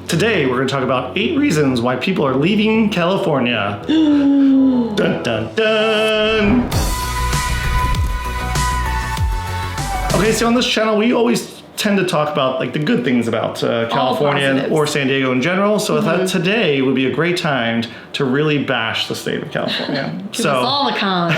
Today, we're going to talk about 8 reasons why people are leaving California. Dun, dun, dun. Okay, so on this channel, we always tend to talk about like the good things about California or San Diego in general. So I thought today would be a great time to really bash the state of California. Give us all the cons.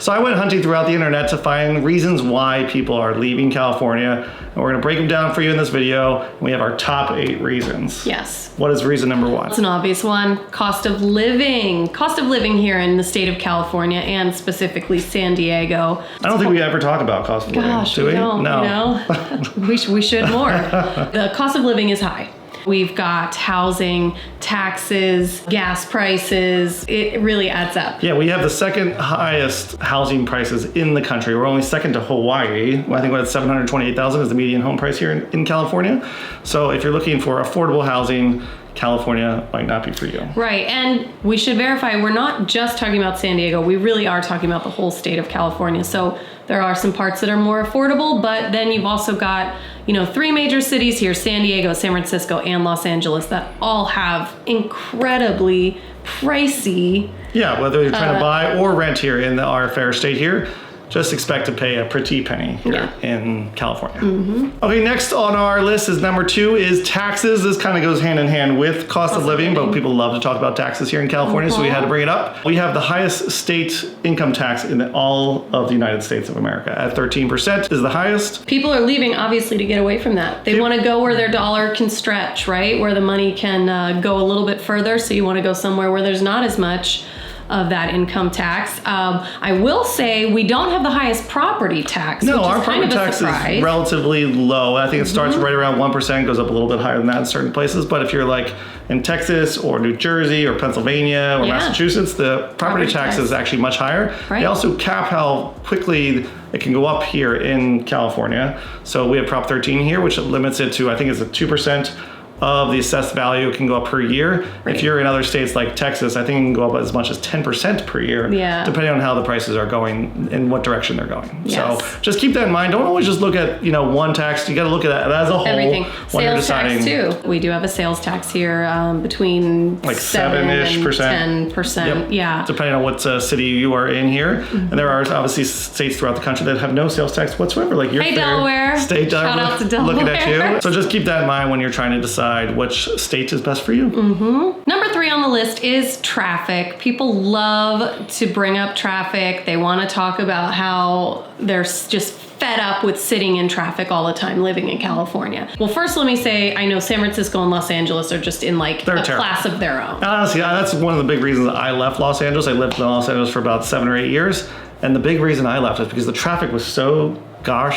So I went hunting throughout the internet to find reasons why people are leaving California. And we're going to break them down for you in this video. And we have our top 8 reasons. Yes. What is reason number 1? It's an obvious one. Cost of living. Cost of living here in the state of California and specifically San Diego. I don't think we ever talk about cost of living. Gosh, do we? don't, No. You know? we should more. The cost of living is high. We've got housing, taxes, gas prices. It really adds up. Yeah, we have the second highest housing prices in the country. We're only second to Hawaii. I think we're at $728,000 is the median home price here in California. So if you're looking for affordable housing, California might not be for you. Right, and we should verify we're not just talking about San Diego. We really are talking about the whole state of California. So there are some parts that are more affordable, but then you've also got, 3 major cities here, San Diego, San Francisco, and Los Angeles, that all have incredibly pricey. Yeah, whether you're trying to buy or rent here in our fair state here, just expect to pay a pretty penny here in California. Mm-hmm. Okay, next on our list is number 2 is taxes. This kind of goes hand in hand with cost of living, but people love to talk about taxes here in California, so we had to bring it up. We have the highest state income tax in all of the United States of America at 13% is the highest. People are leaving obviously to get away from that. They want to go where their dollar can stretch, right? Where the money can go a little bit further. So you want to go somewhere where there's not as much of that income tax. I will say we don't have the highest property tax. No, which our is kind property of a tax surprise. is relatively low. I think it starts right around 1%, goes up a little bit higher than that in certain places. But if you're like in Texas or New Jersey or Pennsylvania or Massachusetts, the property tax is actually much higher. Right. They also cap how quickly it can go up here in California. So we have Prop 13 here, which limits it to, I think it's a 2% of the assessed value. It can go up per year. Right. If you're in other states like Texas, I think it can go up as much as 10% per year, depending on how the prices are going and what direction they're going. Yes. So just keep that in mind. Don't always just look at, one tax. You got to look at that as a whole. Everything. When you're deciding. Tax too. We do have a sales tax here between like 7-ish and 10%. Yep. Yeah. Depending on what city you are in here. Mm-hmm. And there are obviously states throughout the country that have no sales tax whatsoever. Like your Delaware. State Shout out to Delaware. Looking at you. So just keep that in mind when you're trying to decide which state is best for you. Mm-hmm. Number 3 on the list is traffic. People love to bring up traffic. They want to talk about how they're just fed up with sitting in traffic all the time living in California. Well, first let me say, I know San Francisco and Los Angeles are just in like a class of their own. Honestly, that's one of the big reasons I left Los Angeles. I lived in Los Angeles for about 7 or 8 years. And the big reason I left is because the traffic was so terrible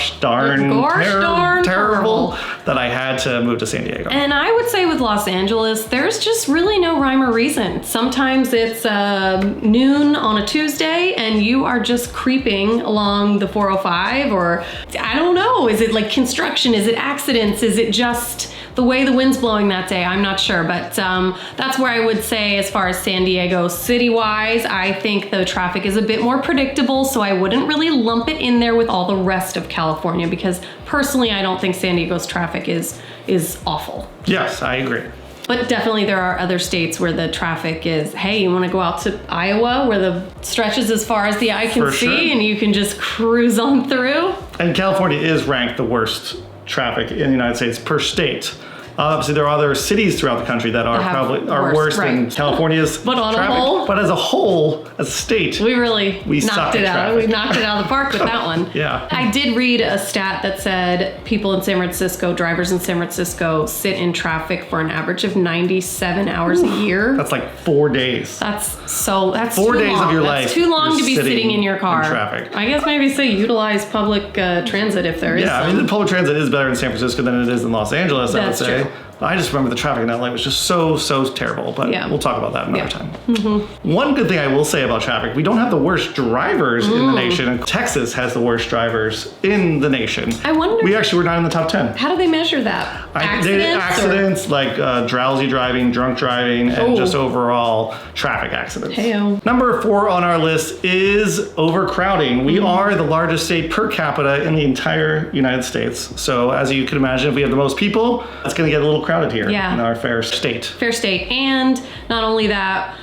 that I had to move to San Diego. And I would say with Los Angeles, there's just really no rhyme or reason. Sometimes it's noon on a Tuesday and you are just creeping along the 405, or I don't know, is it like construction? Is it accidents? Is it just the way the wind's blowing that day? I'm not sure, but that's where I would say as far as San Diego city-wise, I think the traffic is a bit more predictable, so I wouldn't really lump it in there with all the rest of California, because personally I don't think San Diego's traffic is awful. Yes, I agree. But definitely there are other states where the traffic is, hey, you want to go out to Iowa where the stretches as far as the eye can see and you can just cruise on through. And California is ranked the worst traffic in the United States per state. Obviously, there are other cities throughout the country that are worse than California's but on traffic. A whole, but as a whole, as a state, we knocked it out. We knocked it out of the park with that one. Yeah. I did read a stat that said people in San Francisco, drivers in San Francisco, sit in traffic for an average of 97 hours a year. That's like 4 days. That's 4 days of your life. That's too long to be sitting in your car. In traffic. I guess maybe say utilize public transit if there is. Yeah, I mean, the public transit is better in San Francisco than it is in Los Angeles, I would say. True. I just remember the traffic in LA was just so terrible, but we'll talk about that another time. Mm-hmm. One good thing I will say about traffic, we don't have the worst drivers in the nation, and Texas has the worst drivers in the nation. I wonder. We actually were not in the top 10. How do they measure that? Accidents like drowsy driving, drunk driving, and just overall traffic accidents. Hey-o. Number 4 on our list is overcrowding. We are the largest state per capita in the entire United States. So as you can imagine, if we have the most people, it's going to get a little crowded here Yeah. in our fair state. Fair state. And not only that,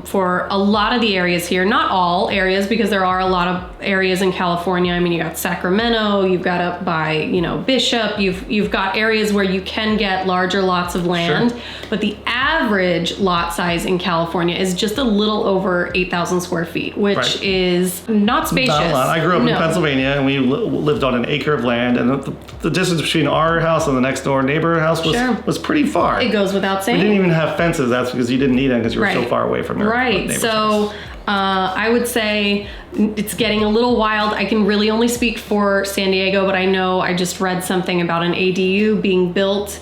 for a lot of the areas here, not all areas, because there are a lot of areas in California. I mean, you got Sacramento, you've got up by, Bishop, you've got areas where you can get larger lots of land, Sure. but the average lot size in California is just a little over 8,000 square feet, which Right. is not spacious. Not a lot. I grew up in Pennsylvania, and we lived on an acre of land, and the distance between our house and the next door neighbor house was pretty far. It goes without saying. We didn't even have fences. That's because you didn't need them because you were so far away from your neighbor's house. I would say it's getting a little wild. I can really only speak for San Diego, but I know I just read something about an ADU being built,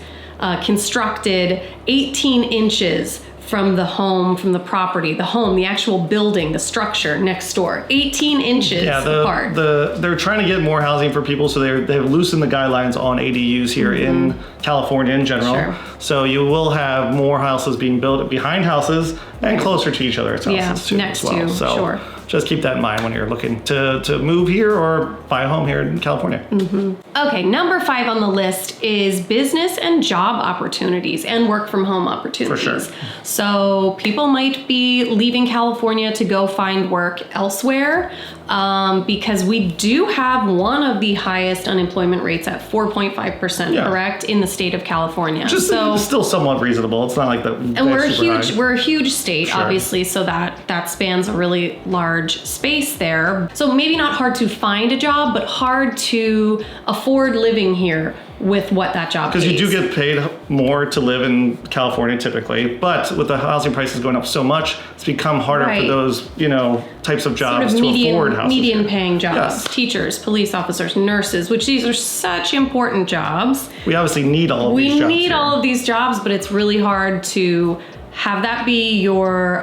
constructed 18 inches from the home, from the property, the actual building, the structure next door, 18 inches apart. They're trying to get more housing for people, so they've loosened the guidelines on ADUs here in California in general. Sure. So you will have more houses being built behind houses and closer to each other's houses too. Next as well. to, So sure. just keep that in mind when you're looking to move here or buy a home here in California. Okay, number 5 on the list is business and job opportunities and work from home opportunities. For sure. So people might be leaving California to go find work elsewhere because we do have one of the highest unemployment rates at 4.5%, correct, in the state of California. Just still somewhat reasonable. It's not like that. And we're a huge state, obviously, so that spans a really large space there. So maybe not hard to find a job, but hard to afford living here with what that job pays. Because you do get paid more to live in California typically, but with the housing prices going up so much, it's become harder for those, types of jobs sort of to afford houses. Median paying jobs, Yes. Teachers, police officers, nurses, which these are such important jobs. We obviously need all of these jobs. We need here. all of these jobs, but it's really hard to have that be your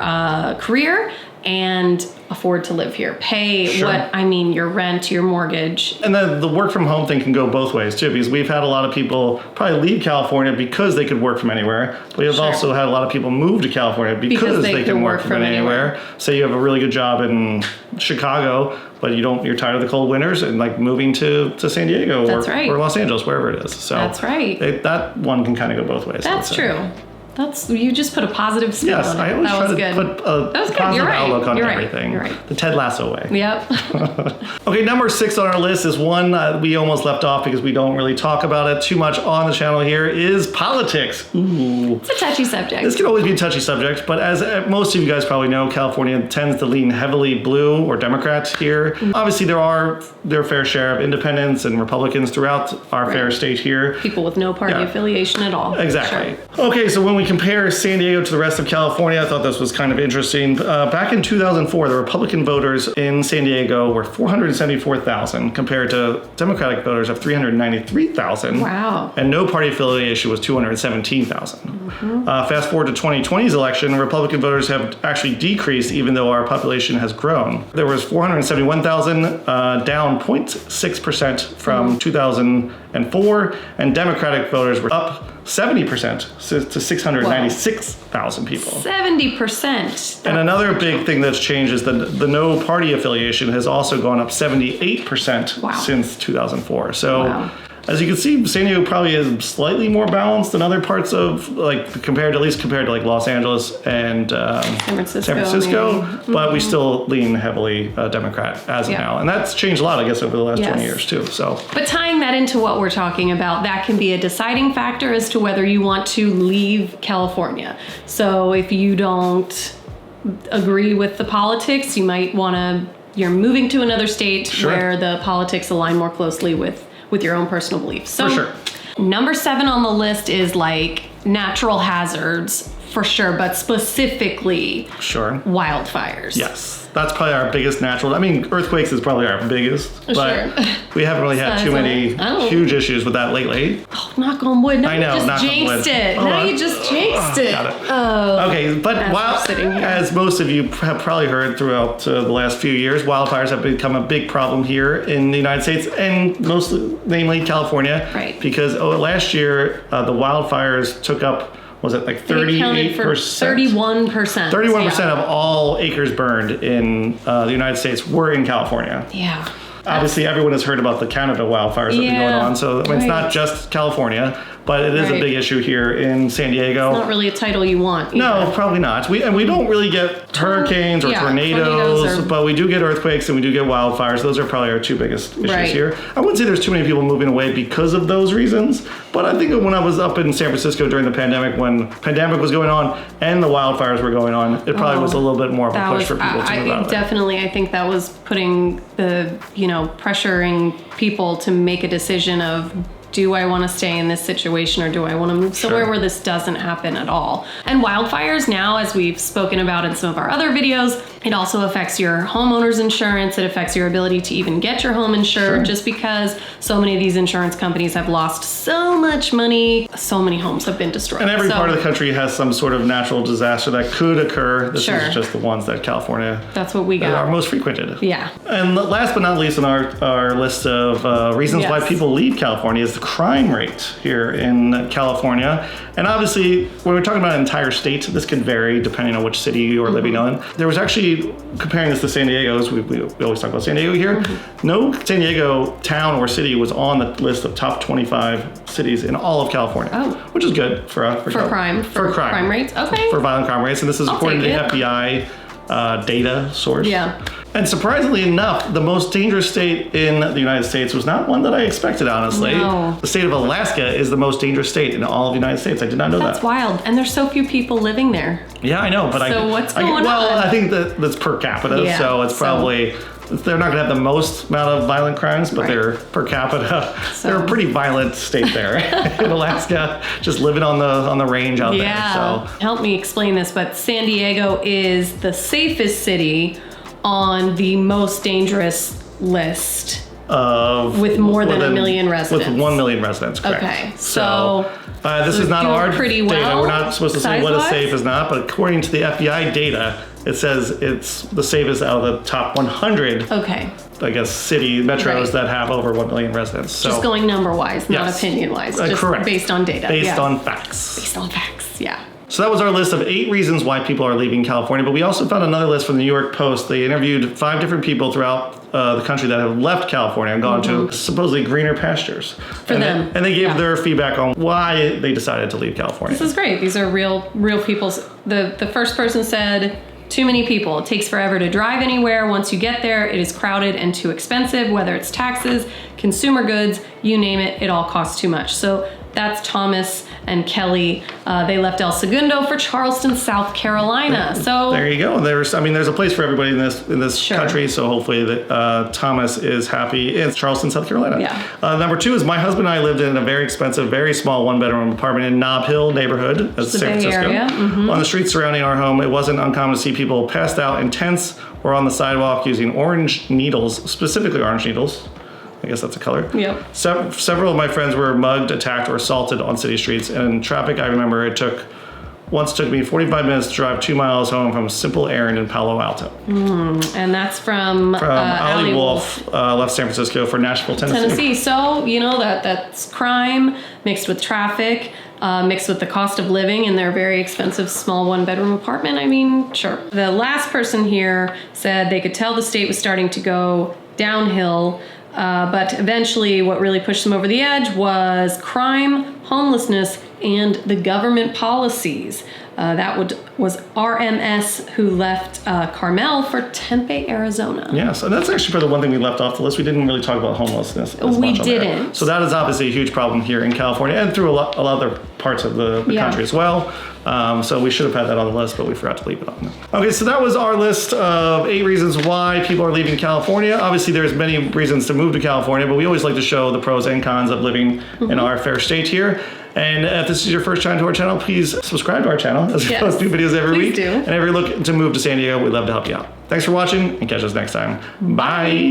career and afford to live here. Pay your rent, your mortgage. And then the work from home thing can go both ways too, because we've had a lot of people probably leave California because they could work from anywhere. But we've also had a lot of people move to California because they can work from anywhere. Say you have a really good job in Chicago, but you're tired of the cold winters and like moving to San Diego or Los Angeles, wherever it is. So that's right. That one can kind of go both ways. That's true. You just put a positive spin on it. I always try to good. put a positive outlook on everything. You're right. The Ted Lasso way. Yep. Okay, number 6 on our list is one we almost left off because we don't really talk about it too much on the channel here, is politics. Ooh. It's a touchy subject. This can always be a touchy subject, but as most of you guys probably know, California tends to lean heavily blue or Democrat here. Obviously, there are their fair share of independents and Republicans throughout our fair state here. People with no party affiliation at all. Exactly. Sure. Okay, so when we compare San Diego to the rest of California, I thought this was kind of interesting. Back in 2004, the Republican voters in San Diego were 474,000 compared to Democratic voters of 393,000. Wow. And no party affiliation was 217,000. Fast forward to 2020's election, Republican voters have actually decreased even though our population has grown. There was 471,000, down 0.6% from 2004, and Democratic voters were up 70% to 696,000 people. 70%. And another big thing that's changed is the no party affiliation has also gone up 78% since 2004. So as you can see, San Diego probably is slightly more balanced than other parts of, compared to Los Angeles and San Francisco, but we still lean heavily Democrat as of now. And that's changed a lot, I guess, over the last 20 years too. So, but tying that into what we're talking about, that can be a deciding factor as to whether you want to leave California. So if you don't agree with the politics, you might you're moving to another state where the politics align more closely with your own personal beliefs. So for sure. Number 7 on the list is natural hazards for sure, but specifically wildfires. Yes. That's probably our biggest natural. I mean, earthquakes is probably our biggest, but we haven't really had too many huge issues with that lately. Oh, knock on wood. I know, you just jinxed it. Now you just jinxed it. Got it. Oh. Okay, but as most of you have probably heard throughout the last few years, wildfires have become a big problem here in the United States and namely California. Right. Because last year, the wildfires took up, was it 38%? 31%. 31% of all acres burned in the United States were in California. Yeah. Obviously, everyone has heard about the Canada wildfires that have been going on, so it's not just California. but it is a big issue here in San Diego. It's not really a title you want either. No, probably not. We don't really get hurricanes or tornadoes, but we do get earthquakes and we do get wildfires. Those are probably our two biggest issues here. I wouldn't say there's too many people moving away because of those reasons, but I think when I was up in San Francisco during the pandemic, when pandemic was going on and the wildfires were going on, it probably was a little bit more of a push for people to move out of there. Definitely, I think that was putting the, pressuring people to make a decision of, do I want to stay in this situation or do I want to move somewhere where this doesn't happen at all? And wildfires now, as we've spoken about in some of our other videos, it also affects your homeowner's insurance. It affects your ability to even get your home insured just because so many of these insurance companies have lost so much money. So many homes have been destroyed. And every part of the country has some sort of natural disaster that could occur. This is just the ones that California That's what we got. are most frequented. Yeah. And last but not least on our list of reasons why people leave California is the crime rate here in California. And obviously, when we're talking about an entire state, this can vary depending on which city you are living in. There was actually, comparing this to San Diego, as we always talk about San Diego here, no San Diego town or city was on the list of top 25 cities in all of California, which is good for crime rates. Okay. For violent crime rates. And this is according to the FBI data source. Yeah. And surprisingly enough, the most dangerous state in the United States was not one that I expected, honestly. No. The state of Alaska is the most dangerous state in all of the United States. I did not know that. That's wild. And there's so few people living there. Yeah, I know. But so what's going on? Well, I think that's per capita. So it's probably... They're not going to have the most amount of violent crimes, but they're per capita. They're a pretty violent state there in Alaska, just living on the range out there. So help me explain this, but San Diego is the safest city on the most dangerous list with more than 1 million residents. With 1 million residents, correct. Okay, so this is not our pretty data. well, We're not supposed to say what is safe is not, but according to the FBI data, it says it's the safest out of the top 100. Okay. I guess city metros that have over 1 million residents. So just going number wise, not opinion wise. Just correct. Based on data. Based on facts. Based on facts. Yeah. So that was our list of 8 reasons why people are leaving California. But we also found another list from the New York Post. They interviewed 5 different people throughout the country that have left California and gone to supposedly greener pastures. For them. And they gave their feedback on why they decided to leave California. This is great. These are real people. The first person said, too many people. It takes forever to drive anywhere. Once you get there, it is crowded and too expensive, whether it's taxes, consumer goods, you name it, it all costs too much. So that's Thomas and Kelly. They left El Segundo for Charleston, South Carolina. So there you go. There's a place for everybody in this country. So hopefully Thomas is happy in Charleston, South Carolina. Yeah. Number 2 is my husband and I lived in a very expensive, very small 1-bedroom apartment in Nob Hill neighborhood of San Francisco. Bay Area. On the streets surrounding our home, it wasn't uncommon to see people passed out in tents or on the sidewalk using orange needles, specifically orange needles. I guess that's a color. Yep. Several of my friends were mugged, attacked, or assaulted on city streets. And in traffic, I remember it once took me 45 minutes to drive 2 miles home from a simple errand in Palo Alto. And that's from Ali Wolf, left San Francisco for Nashville, Tennessee. So, that's crime mixed with traffic, mixed with the cost of living in their very expensive small 1-bedroom apartment. I mean, sure. The last person here said they could tell the state was starting to go downhill. But eventually what really pushed them over the edge was crime, homelessness, and the government policies. That was RMS who left Carmel for Tempe, Arizona. Yes, and that's actually probably the one thing we left off the list. We didn't really talk about homelessness as much on didn't. There. So that is obviously a huge problem here in California and through a lot of other parts of the country as well. So we should have had that on the list, but we forgot to leave it on. Okay, so that was our list of 8 reasons why people are leaving California. Obviously, there's many reasons to move to California, but we always like to show the pros and cons of living in our fair state here. And if this is your first time to our channel, please subscribe to our channel as we post new videos every week. Do. And if you're looking to move to San Diego, we'd love to help you out. Thanks for watching and catch us next time. Bye.